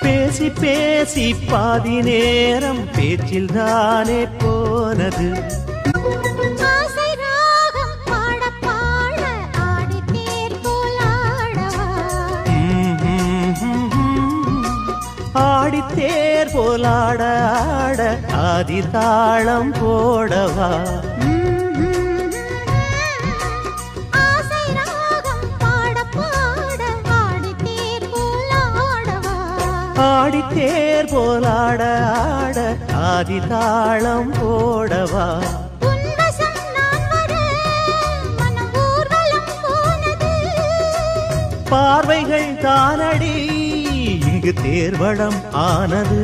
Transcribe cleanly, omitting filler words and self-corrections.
பேசி பேசி பாதி நேரம் பேச்சில் தானே போனது. ஆடித்தேர் போலாட ஆட ஆதி தாளம் போடவா. ஆடித்தேர் போலாட ஆட ஆதி தாளம் போடவா. பார்வைகள் தானடி இங்கு தேர்வடம் ஆனது.